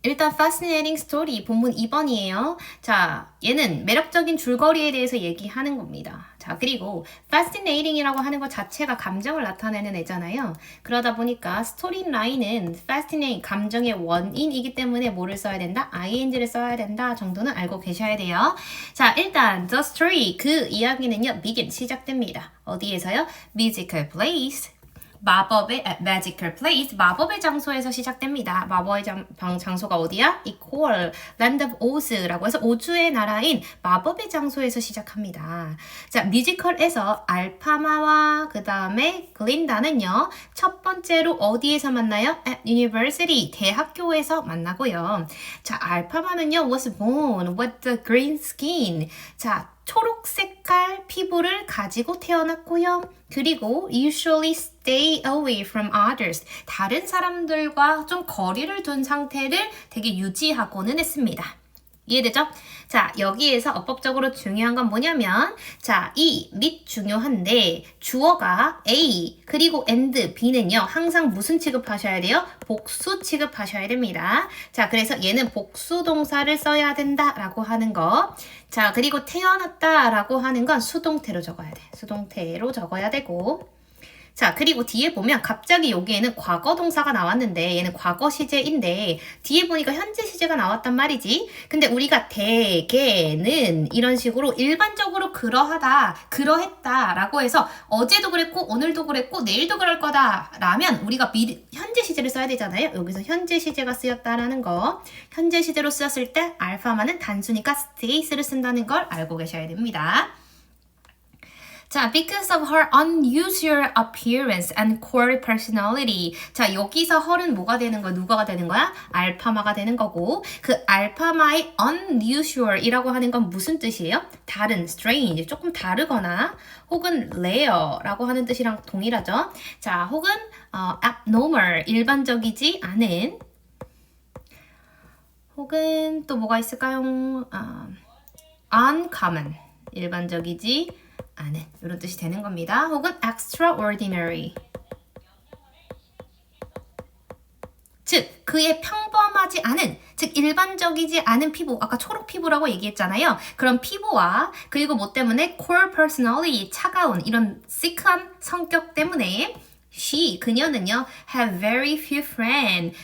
일단 fascinating story 본문 2번이에요. 자, 얘는 매력적인 줄거리에 대해서 얘기하는 겁니다. 자, 그리고 fascinating이라고 하는 것 자체가 감정을 나타내는 애잖아요. 그러다 보니까 스토리 라인은 fascinate 감정의 원인이기 때문에 뭐를 써야 된다? ing를 써야 된다 정도는 알고 계셔야 돼요. 자, 일단 the story 그 이야기는요. begin 시작됩니다. 어디에서요? musical place 마법의 magical place 마법의 장소에서 시작됩니다. 마법의 장소가 어디야? 이퀄 land of Oz라고 해서 오즈의 나라인 마법의 장소에서 시작합니다. 자, 뮤지컬에서 알파마와 그 다음에 글린다는요. 첫 번째로 어디에서 만나요? At university 대학교에서 만나고요. 자, 알파마는요. was born with the green skin. 자, 초록 색깔 피부를 가지고 태어났고요. 그리고 usually stay away from others. 다른 사람들과 좀 거리를 둔 상태를 되게 유지하고는 했습니다. 이해되죠? 자, 여기에서 어법적으로 중요한 건 뭐냐면 자, 이 및 중요한데 주어가 A 그리고 and B는요. 항상 무슨 취급하셔야 돼요? 복수 취급하셔야 됩니다. 자, 그래서 얘는 복수 동사를 써야 된다라고 하는 거. 자, 그리고 태어났다라고 하는 건 수동태로 적어야 돼. 수동태로 적어야 되고 자, 그리고 뒤에 보면 갑자기 여기에는 과거 동사가 나왔는데 얘는 과거 시제인데 뒤에 보니까 현재 시제가 나왔단 말이지. 근데 우리가 대개는 이런 식으로 일반적으로 그러하다, 그러했다 라고 해서 어제도 그랬고 오늘도 그랬고 내일도 그럴 거다 라면 우리가 현재 시제를 써야 되잖아요. 여기서 현재 시제가 쓰였다라는 거. 현재 시제로 쓰였을 때 알파마는 단수니까 stays를 쓴다는 걸 알고 계셔야 됩니다. 자, because of her unusual appearance and core personality. 자, 여기서 her은 뭐가 되는 거야? 누가가 되는 거야? 알파마가 되는 거고 그 알파마의 unusual이라고 하는 건 무슨 뜻이에요? 다른, strange, 조금 다르거나 혹은 rare라고 하는 뜻이랑 동일하죠? 자, 혹은 abnormal, 일반적이지 않은 혹은 또 뭐가 있을까요? uncommon, 일반적이지 않은 이런 뜻이 되는 겁니다. 혹은 extraordinary 즉 그의 평범하지 않은 즉 일반적이지 않은 피부 아까 초록 피부라고 얘기했잖아요. 그런 피부와 그리고 뭐 때문에 core personality 차가운 이런 sick한 성격 때문에 그녀는요 have very few friends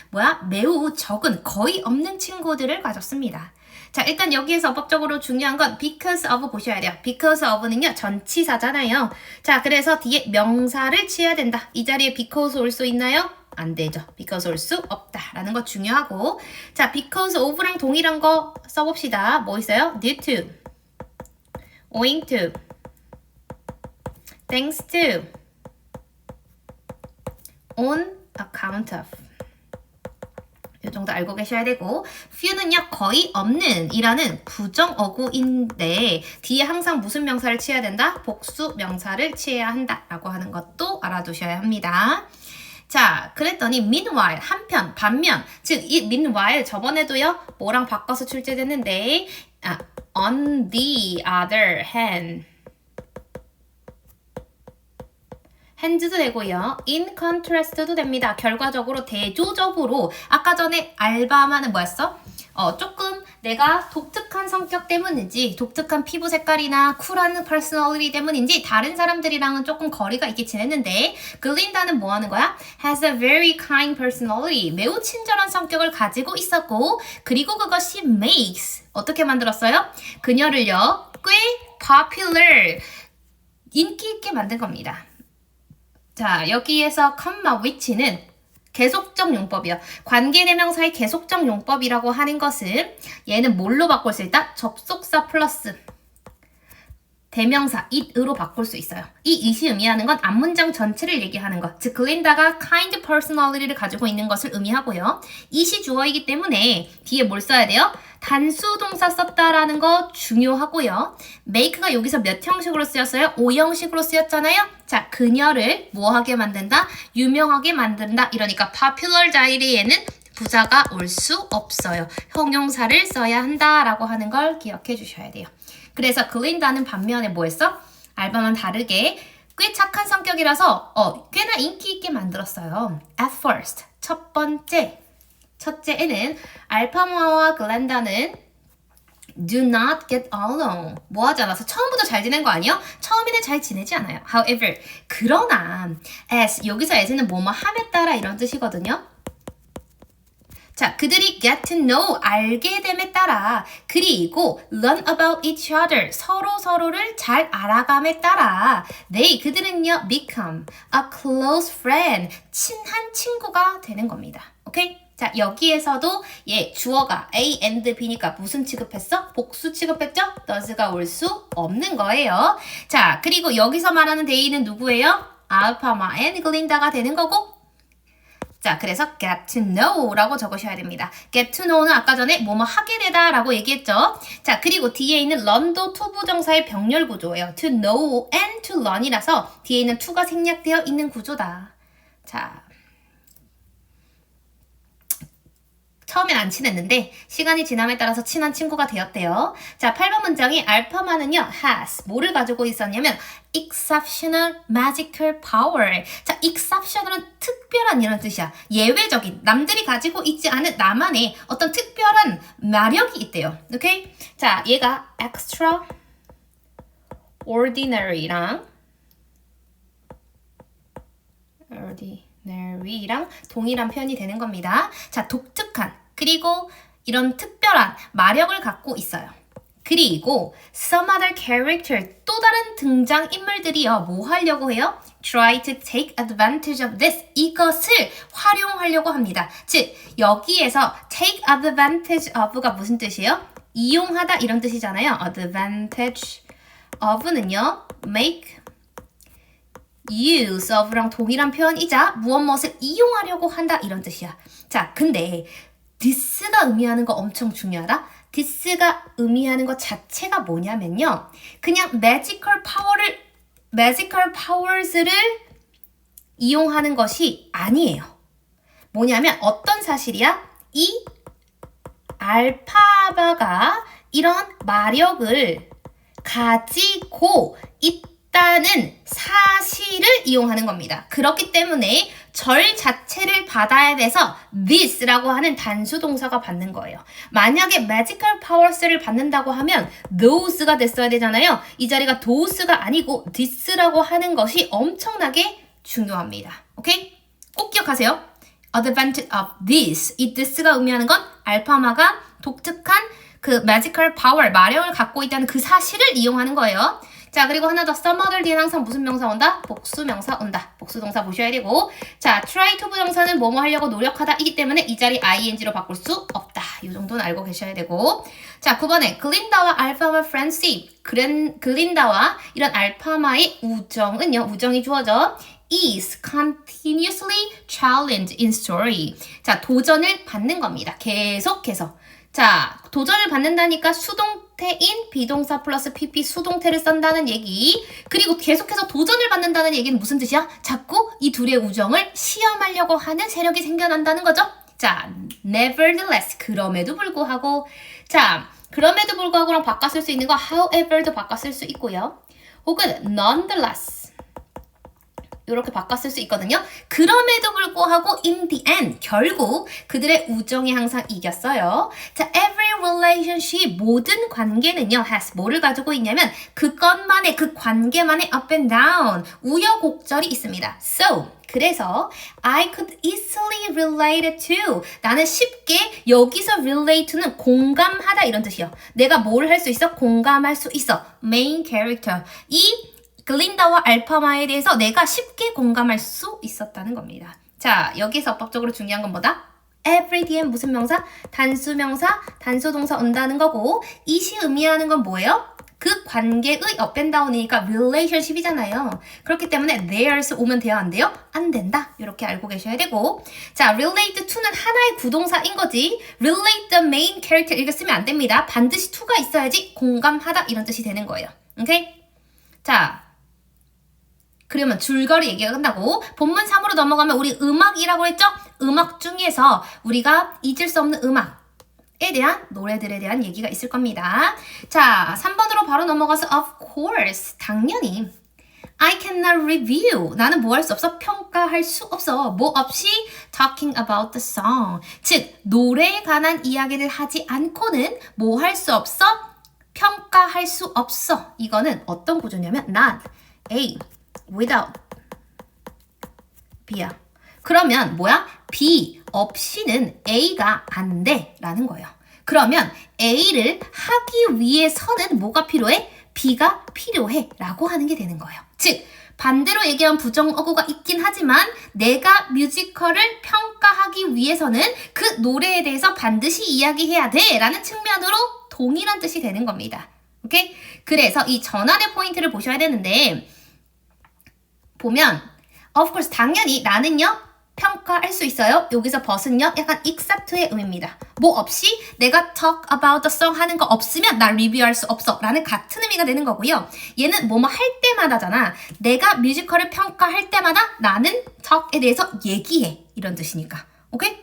매우 적은 거의 없는 친구들을 가졌습니다. 자, 일단 여기에서 법적으로 중요한 건 because of 보셔야 돼요. because of는요, 전치사잖아요. 자, 그래서 뒤에 명사를 취해야 된다. 이 자리에 because 올 수 있나요? 안 되죠. because 올 수 없다라는 거 중요하고 자, because of랑 동일한 거 써봅시다. 뭐 있어요? due to, owing to, thanks to, on account of 이 정도 알고 계셔야 되고 few는요 거의 없는 이라는 부정어구인데 뒤에 항상 무슨 명사를 취해야 된다? 복수 명사를 취해야 한다 라고 하는 것도 알아두셔야 합니다. 자, 그랬더니 meanwhile 한편 반면 즉 이 meanwhile 저번에도요 뭐랑 바꿔서 출제됐는데 on the other hand hands도 되고요. in contrast도 됩니다. 결과적으로 대조적으로 아까 전에 알바마는 뭐였어? 조금 내가 독특한 성격 때문인지 독특한 피부 색깔이나 쿨한 퍼스널리티 때문인지 다른 사람들이랑은 조금 거리가 있게 지냈는데 글린다는 뭐 하는 거야? has a very kind personality 매우 친절한 성격을 가지고 있었고 그리고 그것이 makes 어떻게 만들었어요? 그녀를요 꽤 popular 인기 있게 만든 겁니다. 자, 여기에서 comma which는 계속적 용법이요. 관계대명사의 계속적 용법이라고 하는 것은 얘는 뭘로 바꿀 수 있다? 접속사 플러스 대명사 it으로 바꿀 수 있어요. 이 it이 의미하는 건 앞문장 전체를 얘기하는 것. 즉 글린다가 kind personality를 가지고 있는 것을 의미하고요. it이 주어이기 때문에 뒤에 뭘 써야 돼요? 단수 동사 썼다라는 거 중요하고요. make가 여기서 몇 형식으로 쓰였어요? 5형식으로 쓰였잖아요. 자, 그녀를 뭐하게 만든다? 유명하게 만든다. 이러니까 popular 자리에는 부사가 올 수 없어요. 형용사를 써야 한다라고 하는 걸 기억해 주셔야 돼요. 그래서 글린다는 반면에 뭐 했어? 알바만 다르게 꽤 착한 성격이라서 꽤나 인기 있게 만들었어요. At first, 첫 번째. 첫째에는 알파마와 글렌다는 do not get along. 뭐하지 않아서 처음부터 잘 지낸 거 아니에요? 처음에는 잘 지내지 않아요. However, 그러나 as 여기서 as는 뭐뭐 함에 따라 이런 뜻이거든요. 자, 그들이 get to know, 알게 됨에 따라 그리고 learn about each other, 서로를 잘 알아감에 따라 그들은요 become a close friend, 친한 친구가 되는 겁니다. 오케이? 자, 여기에서도 주어가 A and B니까 무슨 취급했어? 복수 취급했죠? does가 올 수 없는 거예요. 자, 그리고 여기서 말하는 they는 누구예요? 알파마 and 글린다가 되는 거고 자, 그래서 get to know라고 적으셔야 됩니다. get to know는 아까 전에 뭐뭐 하게 되다 라고 얘기했죠. 자, 그리고 뒤에 있는 learn도 to 부정사의 병렬 구조예요. to know and to learn이라서 뒤에 있는 to가 생략되어 있는 구조다. 자, 처음엔 안 친했는데 시간이 지남에 따라서 친한 친구가 되었대요. 자, 8번 문장이 알파마는요 has 뭐를 가지고 있었냐면 exceptional magical power. 자, exceptional은 특별한 이런 뜻이야. 예외적인, 남들이 가지고 있지 않은 나만의 어떤 특별한 마력이 있대요. 오케이? 자, 얘가 extraordinary랑 ordinary랑 동일한 표현이 되는 겁니다. 자, 독특한 그리고 이런 특별한 마력을 갖고 있어요. 그리고 some other character 또 다른 등장인물들이요 뭐 하려고 해요? try to take advantage of this 이것을 활용하려고 합니다. 즉 여기에서 take advantage of가 무슨 뜻이에요? 이용하다 이런 뜻이잖아요. advantage of는요 make use of랑 동일한 표현이자 무엇을 이용하려고 한다 이런 뜻이야. 자, 근데 this가 의미하는 거 엄청 중요하다. this가 의미하는 것 자체가 뭐냐면요. 그냥 magical powers를 이용하는 것이 아니에요. 뭐냐면 어떤 사실이야? 이 알파바가 이런 마력을 가지고 있다는 사실을 이용하는 겁니다. 그렇기 때문에 절 자체를 받아야 돼서 this라고 하는 단수 동사가 받는 거예요. 만약에 magical powers를 받는다고 하면 those가 됐어야 되잖아요. 이 자리가 those가 아니고 this라고 하는 것이 엄청나게 중요합니다. 오케이? 꼭 기억하세요. advantage of this. 이 this가 의미하는 건 알파마가 독특한 그 magical power, 마력을 갖고 있다는 그 사실을 이용하는 거예요. 자, 그리고 하나 더 some other 뒤에는 항상 무슨 명사 온다? 복수 명사 온다. 복수 동사 보셔야 되고 자, try to 부정사는 뭐뭐 하려고 노력하다 이기 때문에 이 자리 ing로 바꿀 수 없다. 이 정도는 알고 계셔야 되고 자, 9번에 글린다와 알파마 friendship 글린다와 이런 알파마의 우정은요. 우정이 주어져 is continuously challenged in story. 자, 도전을 받는 겁니다. 계속해서. 자, 도전을 받는다니까 수동태인 비동사 플러스 PP 수동태를 쓴다는 얘기. 그리고 계속해서 도전을 받는다는 얘기는 무슨 뜻이야? 자꾸 이 둘의 우정을 시험하려고 하는 세력이 생겨난다는 거죠. 자, nevertheless, 그럼에도 불구하고. 자, 그럼에도 불구하고랑 바꿔 쓸 수 있는 거 however도 바꿔 쓸 수 있고요. 혹은 nonetheless. 이렇게 바꿔 쓸 수 있거든요. 그럼에도 불구하고 in the end 결국 그들의 우정이 항상 이겼어요. 자, every relationship 모든 관계는요 has 뭐를 가지고 있냐면 그 관계만의 up and down 우여곡절이 있습니다. So 그래서 I could easily relate it to 나는 쉽게 여기서 relate to는 공감하다 이런 뜻이에요. 내가 뭘 할 수 있어? 공감할 수 있어. main character 이 글린다와 알파마에 대해서 내가 쉽게 공감할 수 있었다는 겁니다. 자, 여기서 어법적으로 중요한 건 뭐다? every 뒤엔 무슨 명사? 단수명사, 단수동사 온다는 거고 it이 의미하는 건 뭐예요? 그 관계의 up and down이니까 relationship이잖아요. 그렇기 때문에 there's 오면 돼요? 안 돼요? 안 된다. 이렇게 알고 계셔야 되고 자, relate to는 하나의 구동사인 거지 relate the main character 이렇게 쓰면 안 됩니다. 반드시 to가 있어야지 공감하다 이런 뜻이 되는 거예요. 오케이? 자, 그러면 줄거리 얘기가 끝나고 본문 3으로 넘어가면 우리 음악이라고 했죠? 음악 중에서 우리가 잊을 수 없는 음악에 대한 노래들에 대한 얘기가 있을 겁니다. 자, 3번으로 바로 넘어가서 of course, 당연히 I cannot review. 나는 뭐 할 수 없어? 평가할 수 없어. 뭐 없이 talking about the song. 즉, 노래에 관한 이야기를 하지 않고는 뭐 할 수 없어? 평가할 수 없어. 이거는 어떤 구조냐면 not A without B야. 그러면 뭐야? B 없이는 A가 안 돼 라는 거예요. 그러면 A를 하기 위해서는 뭐가 필요해? B가 필요해 라고 하는 게 되는 거예요. 즉 반대로 얘기하면 부정어구가 있긴 하지만 내가 뮤지컬을 평가하기 위해서는 그 노래에 대해서 반드시 이야기해야 돼 라는 측면으로 동일한 뜻이 되는 겁니다. 오케이? 그래서 이 전환의 포인트를 보셔야 되는데 보면 of course 당연히 나는요 평가할 수 있어요. 여기서 but은요 약간 except의 의미입니다. 뭐 없이 내가 talk about the song 하는 거 없으면 나 리뷰할 수 없어 라는 같은 의미가 되는 거고요. 얘는 뭐뭐 할 때마다잖아. 내가 뮤지컬을 평가할 때마다 나는 talk에 대해서 얘기해 이런 뜻이니까. 오케이?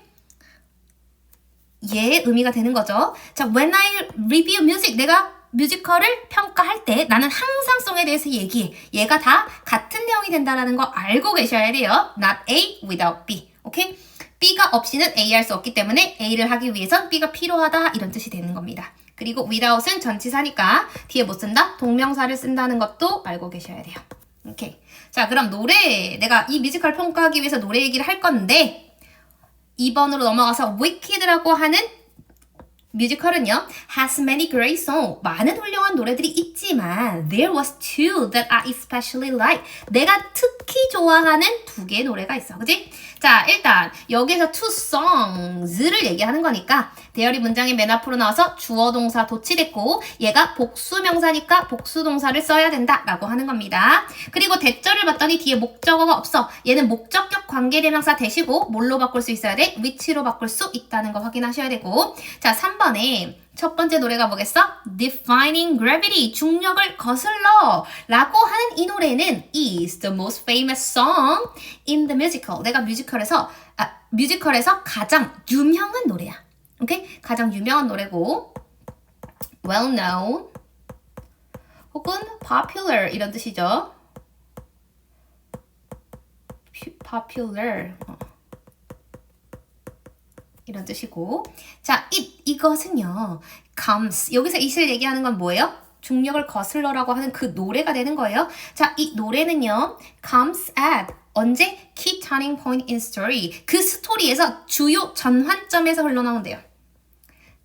얘의 의미가 되는 거죠. 자, when I review music 내가 뮤지컬을 평가할 때 나는 항상 송에 대해서 얘기해. 얘가 다 같은 내용이 된다는 거 알고 계셔야 돼요. Not A without B. 오케이? B가 없이는 A 할 수 없기 때문에 A를 하기 위해선 B가 필요하다 이런 뜻이 되는 겁니다. 그리고 without은 전치사니까 뒤에 못 쓴다? 동명사를 쓴다는 것도 알고 계셔야 돼요. 오케이. 자, 그럼 노래 내가 이 뮤지컬 평가하기 위해서 노래 얘기를 할 건데 2번으로 넘어가서 Wicked라고 하는 뮤지컬은요 has many great songs 많은 훌륭한 노래들이 있지만 there was two that I especially like 내가 특히 좋아하는 두 개의 노래가 있어 그치? 자 일단 여기서 two songs를 얘기하는 거니까 대열이 문장의 맨 앞으로 나와서 주어 동사 도치됐고 얘가 복수명사니까 복수동사를 써야 된다 라고 하는 겁니다. 그리고 대절을 봤더니 뒤에 목적어가 없어. 얘는 목적격 관계대명사 대시고 뭘로 바꿀 수 있어야 돼? which로 바꿀 수 있다는 거 확인하셔야 되고 자 3번에 첫 번째 노래가 뭐겠어? Defying Gravity, 중력을 거슬러 라고 하는 이 노래는 is the most famous song in the musical. 내가 뮤지컬에서 가장 유명한 노래야. 오케이? 가장 유명한 노래고 well known 혹은 popular 이런 뜻이죠. popular 이런 뜻이고 자, 이것은요 comes 여기서 it을 얘기하는 건 뭐예요? 중력을 거슬러라고 하는 그 노래가 되는 거예요. 자, 이 노래는요 comes at 언제? key turning point in story 그 스토리에서 주요 전환점에서 흘러나온대요.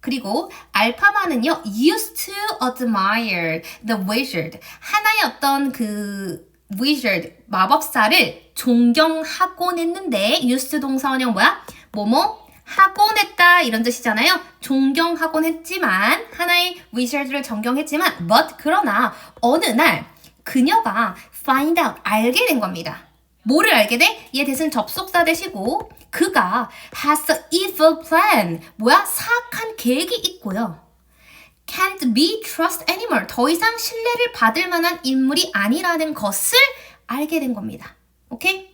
그리고 알파마는요 used to admire the wizard 하나의 어떤 그 wizard 마법사를 존경하곤 했는데 used 동사원형 뭐야? 뭐뭐 하곤 했다 이런 뜻이잖아요. 존경하곤 했지만 하나의 wizard를 존경했지만 but 그러나 어느 날 그녀가 find out 알게 된 겁니다. 뭐를 알게 돼? 얘 대신 접속사 대시고 그가 has a evil plan 뭐야? 사악한 계획이 있고요. can't be trusted anymore 더 이상 신뢰를 받을 만한 인물이 아니라는 것을 알게 된 겁니다. 오케이?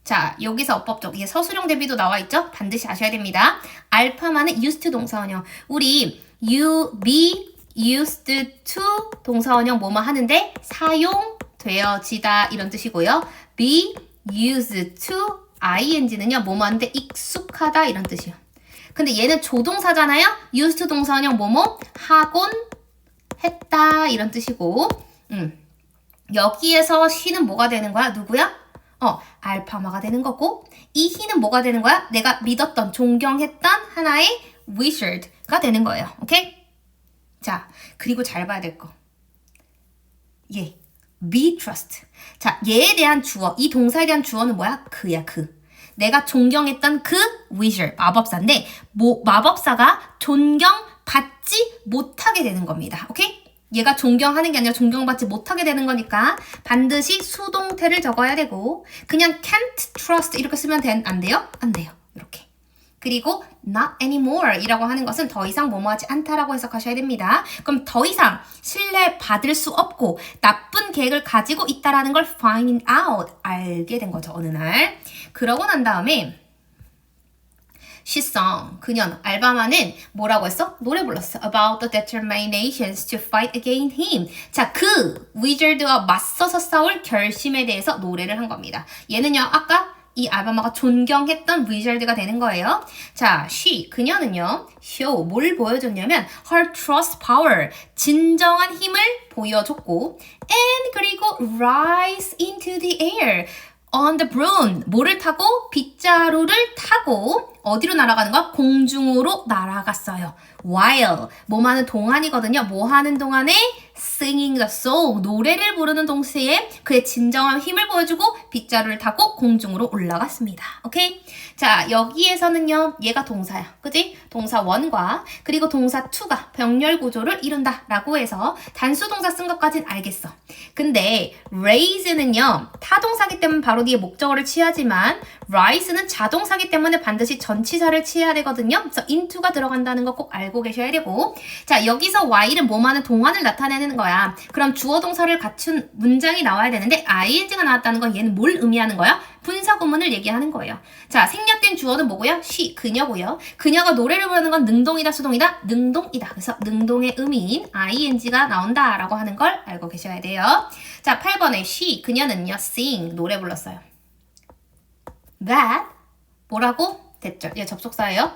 자, 여기서 어법적 이게 서술형 대비도 나와 있죠? 반드시 아셔야 됩니다. 알파마는 used to 동사원형. 우리 be used to 동사원형 뭐뭐 하는데 사용되어지다 이런 뜻이고요. be used to ing는요 뭐뭐 하는데 익숙하다 이런 뜻이에요. 근데 얘는 조동사잖아요. used to 동사원형 뭐뭐 하곤 했다 이런 뜻이고 여기에서 he는 뭐가 되는 거야? 누구야? 알파마가 되는 거고 이 he는 뭐가 되는 거야? 내가 믿었던, 존경했던 하나의 wizard가 되는 거예요. 오케이? 자, 그리고 잘 봐야 될 거. 얘, be trust. 자, 얘에 대한 주어, 이 동사에 대한 주어는 뭐야? 그야, 그. 내가 존경했던 그 wizard, 마법사인데 마법사가 존경받지 못하게 되는 겁니다. 오케이? 얘가 존경하는 게 아니라 존경받지 못하게 되는 거니까 반드시 수동태를 적어야 되고 그냥 can't trust 이렇게 쓰면 안 돼요? 안 돼요. 이렇게. 그리고 not anymore 이라고 하는 것은 더 이상 뭐뭐하지 않다라고 해석하셔야 됩니다. 그럼 더 이상 신뢰받을 수 없고 나쁜 계획을 가지고 있다라는 걸 find out 알게 된 거죠. 어느 날. 그러고 난 다음에 She sang. 그녀는 알바마는 뭐라고 했어? 노래 불렀어. About the determinations to fight against him. 자, 그 위저드와 맞서서 싸울 결심에 대해서 노래를 한 겁니다. 얘는요, 아까 이 알바마가 존경했던 위저드가 되는 거예요. 자, 그녀는요, show, 뭘 보여줬냐면 her trust power, 진정한 힘을 보여줬고 and 그리고 rise into the air, on the broom, 뭐를 타고? 빗자루를 타고 어디로 날아가는 거야? 공중으로 날아갔어요. while, 뭐 하는 동안이거든요. 뭐 하는 동안에? singing the song, 노래를 부르는 동시에 그의 진정한 힘을 보여주고 빗자루를 타고 공중으로 올라갔습니다. 오케이? 자, 여기에서는요, 얘가 동사야. 그지? 동사 1과 그리고 동사 2가 병렬 구조를 이룬다 라고 해서 단수 동사 쓴 것까진 알겠어. 근데 raise는요, 타동사기 때문에 바로 뒤에 목적어를 취하지만 rise는 자동사기 때문에 반드시 전치사를 취해야 되거든요. 그래서 into가 들어간다는 거 꼭 알고 계셔야 되고, 자, 여기서 while은 뭐하는 동안을 나타내는 거야. 그럼 주어 동사를 갖춘 문장이 나와야 되는데 ing가 나왔다는 건 얘는 뭘 의미하는 거야? 분사 구문을 얘기하는 거예요. 자, 생략된 주어는 뭐고요? she, 그녀고요. 그녀가 노래를 부르는 건 능동이다, 수동이다? 능동이다. 그래서 능동의 의미인 ing가 나온다라고 하는 걸 알고 계셔야 돼요. 자, 8번에 she, 그녀는요, sing, 노래 불렀어요. That, 뭐라고? 됐죠? 얘 접속사예요.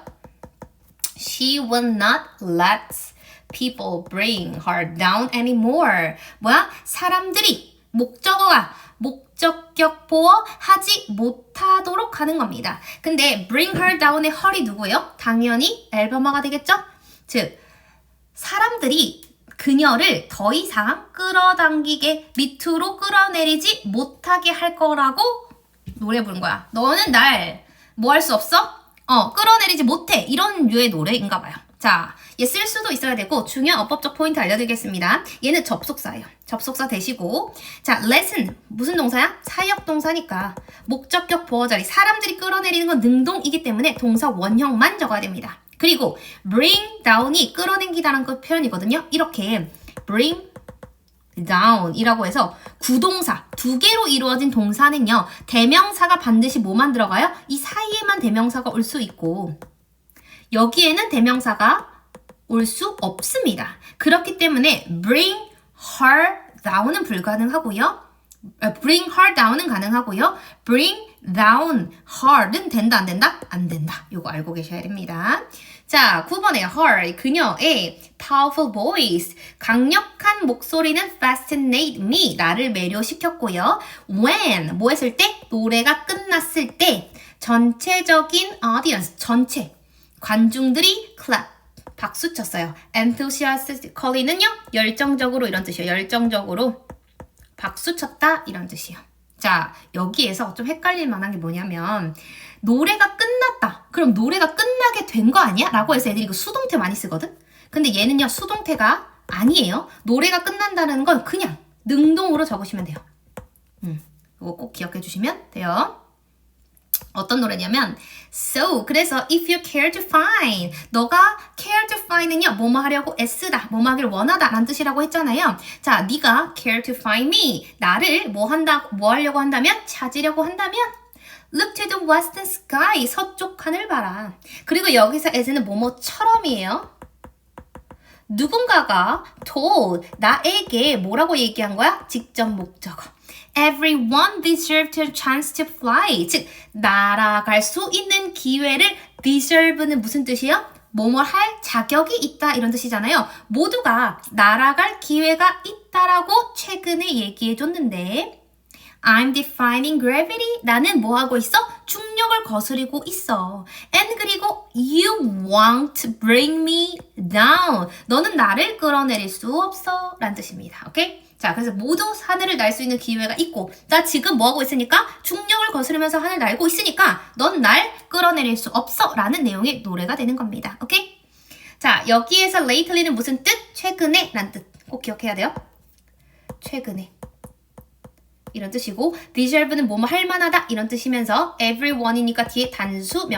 She will not let people bring her down anymore. 뭐야? 사람들이 목적어가 목적격 보어 하지 못하도록 하는 겁니다. 근데 bring her down의 her이 누구예요? 당연히 앨범화가 되겠죠? 즉, 사람들이 그녀를 더 이상 끌어당기게 밑으로 끌어내리지 못하게 할 거라고 노래 부른 거야. 너는 날 뭐 할 수 없어? 끌어내리지 못해. 이런 류의 노래인가 봐요. 자, 얘 쓸 수도 있어야 되고 중요한 어법적 포인트 알려드리겠습니다. 얘는 접속사예요. 접속사 대시고, 자, let은 무슨 동사야? 사역 동사니까 목적격 보어 자리, 사람들이 끌어내리는 건 능동이기 때문에 동사 원형만 적어야 됩니다. 그리고 bring down이 끌어당기다라는 그 표현이거든요. 이렇게 bring down 이라고 해서 구동사 2개로 이루어진 동사는요, 대명사가 반드시 뭐만 들어가요? 이 사이에만 대명사가 올 수 있고 여기에는 대명사가 올 수 없습니다. 그렇기 때문에 bring her down은 불가능하고요. bring her down은 가능하고요. bring down her는 된다, 안 된다? 안 된다. 이거 알고 계셔야 됩니다. 자, 9번에 her, 그녀의 powerful voice, 강력한 목소리는 fascinate me, 나를 매료시켰고요. when, 뭐 했을 때? 노래가 끝났을 때 전체적인 audience, 전체 관중들이 clap, 박수 쳤어요. enthusiastically는요, 열정적으로 이런 뜻이에요. 열정적으로 박수 쳤다 이런 뜻이에요. 자, 여기에서 좀 헷갈릴 만한 게 뭐냐면 노래가 끝났다. 그럼 노래가 끝나게 된 거 아니야? 라고 해서 애들이 이거 수동태 많이 쓰거든? 근데 얘는요, 수동태가 아니에요. 노래가 끝난다는 건 그냥 능동으로 적으시면 돼요. 이거 꼭 기억해 주시면 돼요. 어떤 노래냐면 So, 그래서 if you care to find, 너가 care to find는요, 뭐뭐 하려고 애쓰다, 뭐뭐 하기를 원하다 라는 뜻이라고 했잖아요. 자, 네가 care to find me, 나를 뭐 하려고 한다면? 찾으려고 한다면? Look to the western sky, 서쪽 하늘 봐라. 그리고 여기서 as는 뭐뭐처럼이에요. 누군가가 told, 나에게 뭐라고 얘기한 거야? 직접 목적어. Everyone deserves a chance to fly. 즉, 날아갈 수 있는 기회를 deserve는 무슨 뜻이에요? 뭐뭐 할 자격이 있다 이런 뜻이잖아요. 모두가 날아갈 기회가 있다라고 최근에 얘기해줬는데 I'm defying gravity. 나는 뭐 하고 있어? 중력을 거스르고 있어. And 그리고 you want to bring me down. 너는 나를 끌어내릴 수 없어. 라는 뜻입니다. 오케이? 자, 그래서 모두 하늘을 날 수 있는 기회가 있고 나 지금 뭐 하고 있으니까? 중력을 거스르면서 하늘 날고 있으니까 넌 날 끌어내릴 수 없어. 라는 내용의 노래가 되는 겁니다. 오케이? 자, 여기에서 lately는 무슨 뜻? 최근에 라는 뜻. 꼭 기억해야 돼요. 최근에. 이런 뜻이고 deserve는 뭐뭐 할 만하다 이런 뜻이면서 everyone이니까 뒤에 단수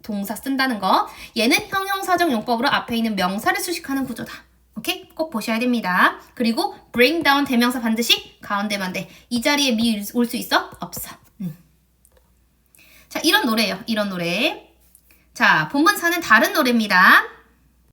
동사 쓴다는 거. 얘는 형용사적 용법으로 앞에 있는 명사를 수식하는 구조다. 오케이? 꼭 보셔야 됩니다. 그리고 bring down 대명사 반드시 가운데만 돼. 이 자리에 me 올 수 있어? 없어. 자, 이런 노래예요. 이런 노래. 자, 본문 4는 다른 노래입니다.